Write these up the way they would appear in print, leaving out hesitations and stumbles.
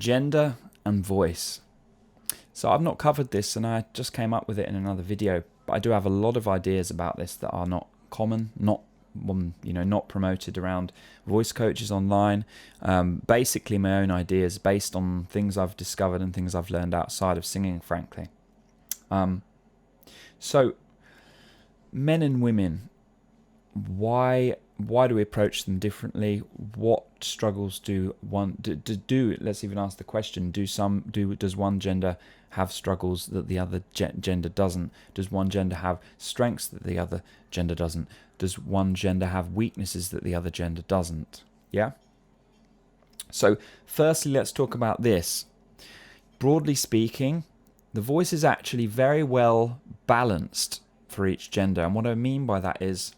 Gender and voice. So I've not covered this, and I just came up with it in another video, but I do have a lot of ideas about this that are not common, not promoted around voice coaches online. Basically my own ideas based on things I've discovered and things I've learned outside of singing, frankly. So men and women, why do we approach them differently? What struggles do let's even ask the question, does one gender have struggles that the other gender doesn't? Does one gender have strengths that the other gender doesn't? Does one gender have weaknesses that the other gender doesn't? Yeah? So firstly, let's talk about this. Broadly speaking, the voice is actually very well balanced for each gender. And what I mean by that is,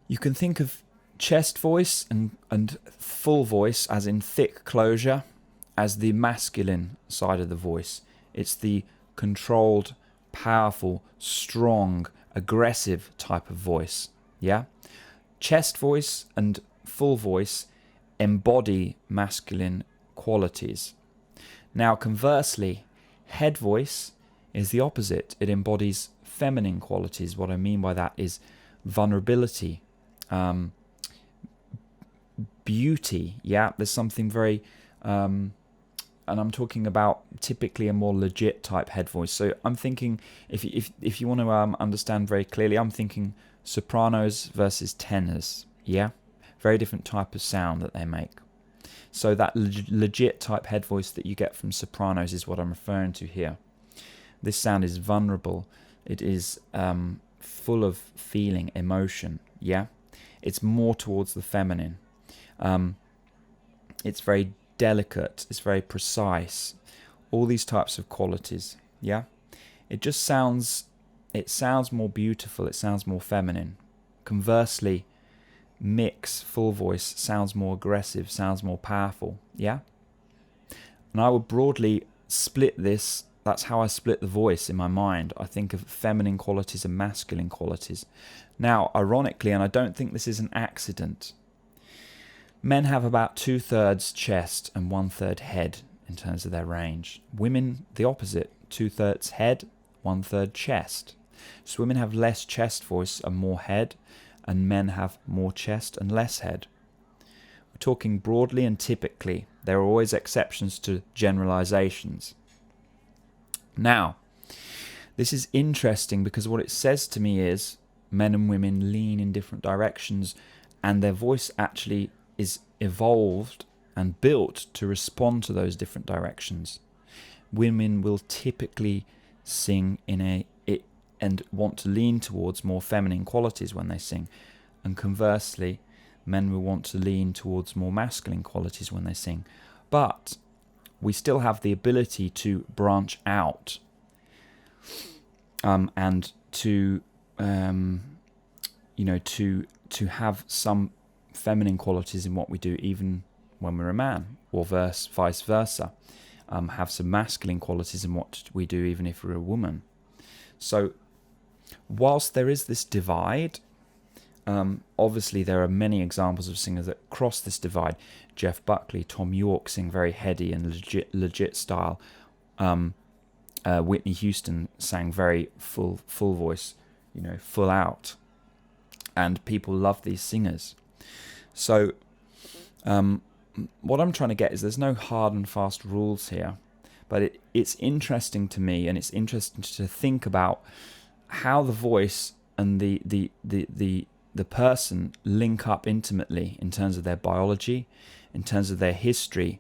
you can think of chest voice and full voice, as in thick closure, as the masculine side of the voice. It's the controlled, powerful, strong, aggressive type of voice. Yeah? Chest voice and full voice embody masculine qualities. Now, conversely, head voice is the opposite. It embodies feminine qualities. What I mean by that is vulnerability, beauty. Yeah, there's something very and I'm talking about typically a more legit type head voice. So I'm thinking, if you want to understand very clearly, I'm thinking sopranos versus tenors. Yeah, very different type of sound that they make. So that legit type head voice that you get from sopranos is what I'm referring to here. This sound is vulnerable. It is full of feeling, emotion. Yeah, it's more towards the feminine. It's very delicate. It's very precise. All these types of qualities. Yeah, it sounds more beautiful. It sounds more feminine. Conversely, mix full voice sounds more aggressive, sounds more powerful. Yeah, and I would broadly split this. That's how I split the voice in my mind. I think of feminine qualities and masculine qualities. Now, ironically, and I don't think this is an accident, men have about 2/3 chest and 1/3 head in terms of their range. Women, the opposite, 2/3 head, 1/3 chest. So women have less chest voice and more head, and men have more chest and less head. We're talking broadly and typically. There are always exceptions to generalizations. Now, this is interesting because what it says to me is men and women lean in different directions, and their voice actually is evolved and built to respond to those different directions. Women will typically sing and want to lean towards more feminine qualities when they sing, and conversely, men will want to lean towards more masculine qualities when they sing. But we still have the ability to branch out and to have some feminine qualities in what we do, even when we're a man, or vice versa. Have some masculine qualities in what we do, even if we're a woman. So, whilst there is this divide, obviously there are many examples of singers that cross this divide. Jeff Buckley, Tom York sing very heady and legit style. Whitney Houston sang very full voice, full out, and people love these singers. So what I'm trying to get is there's no hard and fast rules here, but it's interesting to me, and it's interesting to think about how the voice and the person link up intimately in terms of their biology, in terms of their history,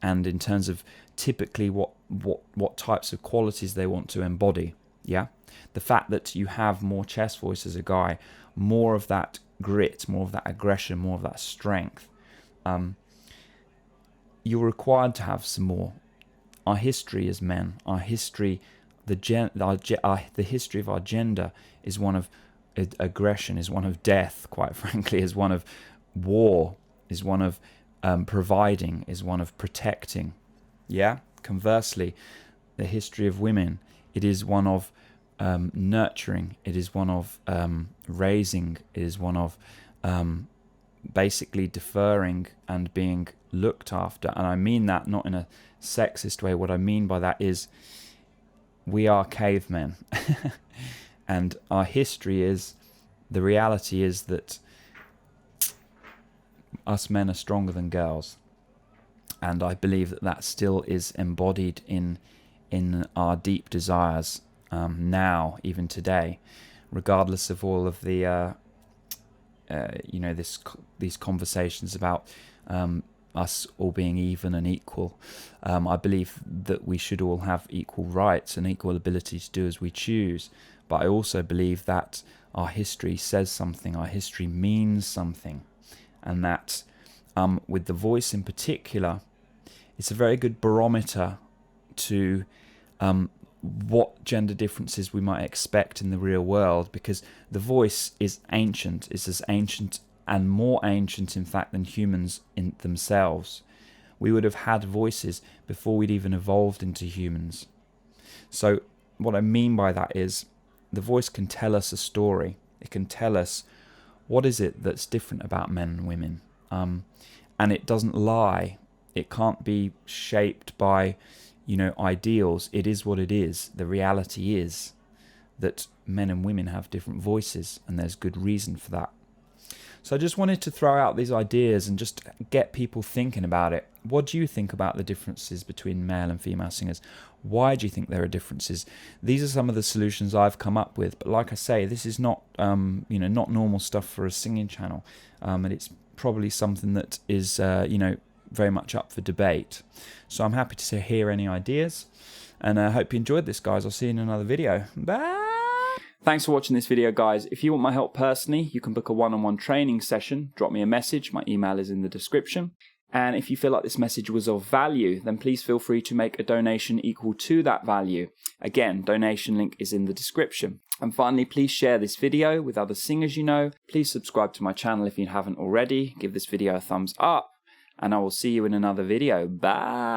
and in terms of typically what types of qualities they want to embody. Yeah, the fact that you have more chest voice as a guy, more of that grit, more of that aggression, more of that strength, you're required to have some more. Our history as men, our history, the history of our gender is one of aggression, is one of death, quite frankly, is one of war, is one of providing, is one of protecting. Yeah. Conversely, the history of women, it is one of nurturing, it is one of raising, it is one of basically deferring and being looked after. And I mean that not in a sexist way. What I mean by that is we are cavemen. And our history is, the reality is that us men are stronger than girls. And I believe that that still is embodied in our deep desires now, even today, regardless of all of the these conversations about us all being even and equal. I believe that we should all have equal rights and equal ability to do as we choose. But I also believe that our history says something, our history means something, and that with the voice in particular, it's a very good barometer to what gender differences we might expect in the real world, because the voice is ancient. It's as ancient and more ancient, in fact, than humans in themselves. We would have had voices before we'd even evolved into humans. So what I mean by that is the voice can tell us a story. It can tell us what is it that's different about men and women. And it doesn't lie. It can't be shaped by ideals. It is what it is. The reality is that men and women have different voices, and there's good reason for that. So I just wanted to throw out these ideas and just get people thinking about it. What do you think about the differences between male and female singers? Why do you think there are differences? These are some of the solutions I've come up with. But like I say, this is not not normal stuff for a singing channel, and it's probably something that is very much up for debate. So I'm happy to hear any ideas, and I hope you enjoyed this, guys. I'll see you in another video. Bye! Thanks for watching this video, guys. If you want my help personally, you can book a one-on-one training session. Drop me a message. My email is in the description. And if you feel like this message was of value, then please feel free to make a donation equal to that value. Again, donation link is in the description. And finally, please share this video with other singers you know. Please subscribe to my channel if you haven't already. Give this video a thumbs up. And I will see you in another video. Bye!